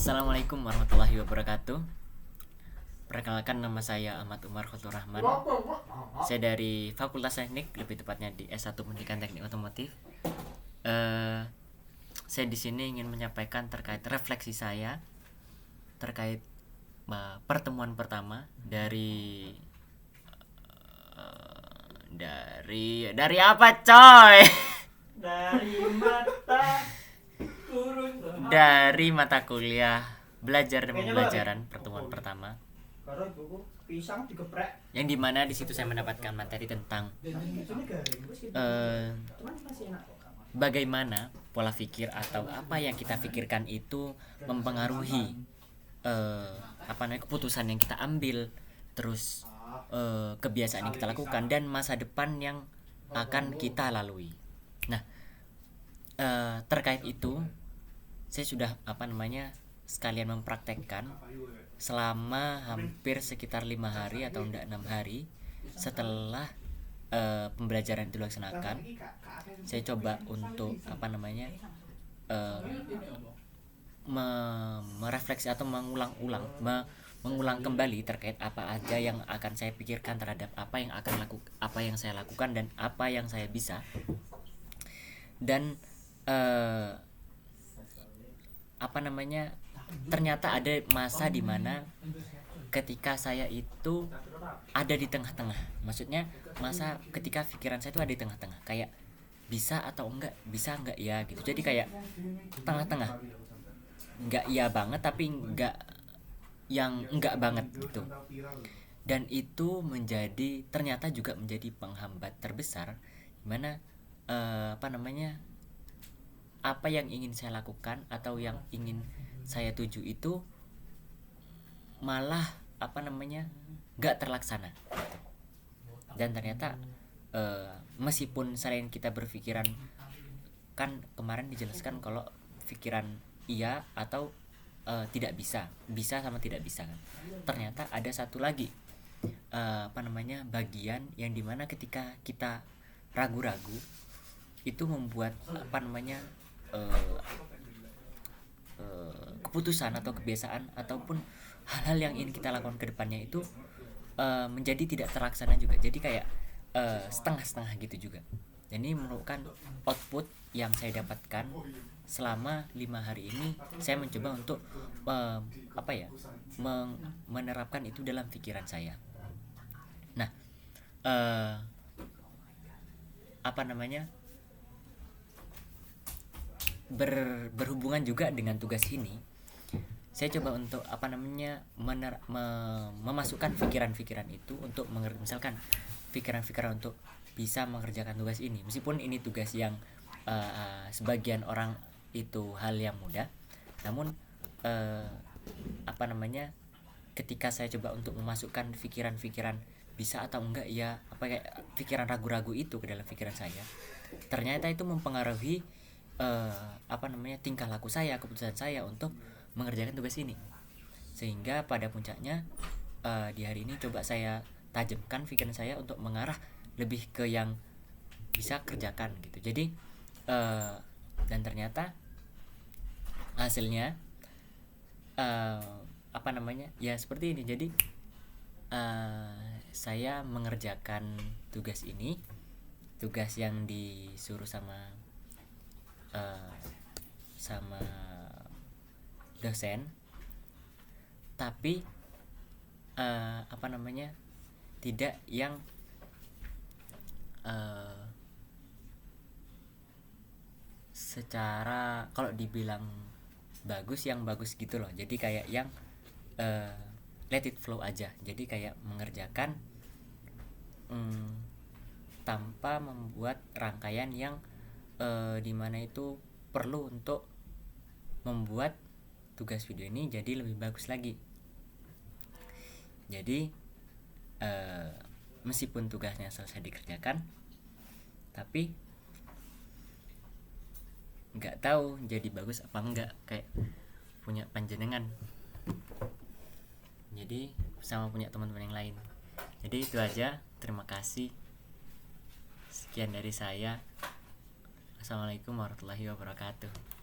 Assalamualaikum warahmatullahi wabarakatuh. Perkenalkan, nama saya Ahmad Umar Khotul Rahman. Saya dari Fakultas Teknik, lebih tepatnya di S1 Pendidikan Teknik Otomotif. Saya di sini ingin menyampaikan terkait refleksi saya terkait pertemuan pertama dari apa, coy? Dari mata turun Dari mata kuliah belajar dan pembelajaran pertemuan pertama, karena buku pisang digeprek yang dimana di situ saya mendapatkan materi tentang bagaimana pola pikir atau apa yang kita pikirkan itu mempengaruhi keputusan yang kita ambil, terus kebiasaan yang kita lakukan dan masa depan yang akan kita lalui. Nah, terkait itu saya sudah sekalian mempraktekkan selama hampir sekitar 5 hari atau 6 hari setelah pembelajaran itu dilaksanakan. Saya coba untuk merefleksi atau mengulang kembali terkait apa aja yang akan saya pikirkan terhadap apa yang saya lakukan dan apa yang saya bisa. Dan ternyata ada masa di mana ketika saya itu ada di tengah-tengah. Maksudnya masa ketika pikiran saya itu ada di tengah-tengah, kayak bisa atau enggak, bisa enggak ya gitu. Jadi kayak tengah-tengah, enggak iya banget tapi enggak yang enggak banget gitu. Dan itu ternyata juga menjadi penghambat terbesar dimana apa yang ingin saya lakukan atau yang ingin saya tuju itu malah nggak terlaksana. Dan ternyata meskipun selain kita berpikiran, kan kemarin dijelaskan kalau pikiran iya atau tidak bisa sama tidak bisa kan. Ternyata ada satu lagi bagian yang dimana ketika kita ragu-ragu itu membuat keputusan atau kebiasaan ataupun hal-hal yang ingin kita lakukan ke depannya itu menjadi tidak terlaksana juga. Jadi kayak setengah-setengah gitu juga. Dan ini merupakan output yang saya dapatkan selama 5 hari ini. Saya mencoba untuk menerapkan itu dalam pikiran saya. Nah, berhubungan juga dengan tugas ini, saya coba untuk memasukkan pikiran-pikiran itu untuk misalkan pikiran-pikiran untuk bisa mengerjakan tugas ini, meskipun ini tugas yang sebagian orang itu hal yang mudah. Namun ketika saya coba untuk memasukkan pikiran-pikiran bisa atau enggak ya, pikiran ragu-ragu itu ke dalam pikiran saya, ternyata itu mempengaruhi tingkah laku saya, keputusan saya untuk mengerjakan tugas ini. Sehingga pada puncaknya di hari ini coba saya tajamkan pikiran saya untuk mengarah lebih ke yang bisa kerjakan gitu. Jadi dan ternyata hasilnya ya seperti ini. Jadi saya mengerjakan tugas ini, tugas yang disuruh sama dosen, tapi tidak yang secara kalau dibilang bagus gitu loh. Jadi kayak yang let it flow aja. Jadi kayak mengerjakan tanpa membuat rangkaian yang dimana itu perlu untuk membuat tugas video ini jadi lebih bagus lagi. Jadi meskipun tugasnya selesai dikerjakan, tapi nggak tahu jadi bagus apa enggak kayak punya panjenengan. Jadi sama punya teman-teman yang lain. Jadi itu aja. Terima kasih. Sekian dari saya. Assalamualaikum warahmatullahi wabarakatuh.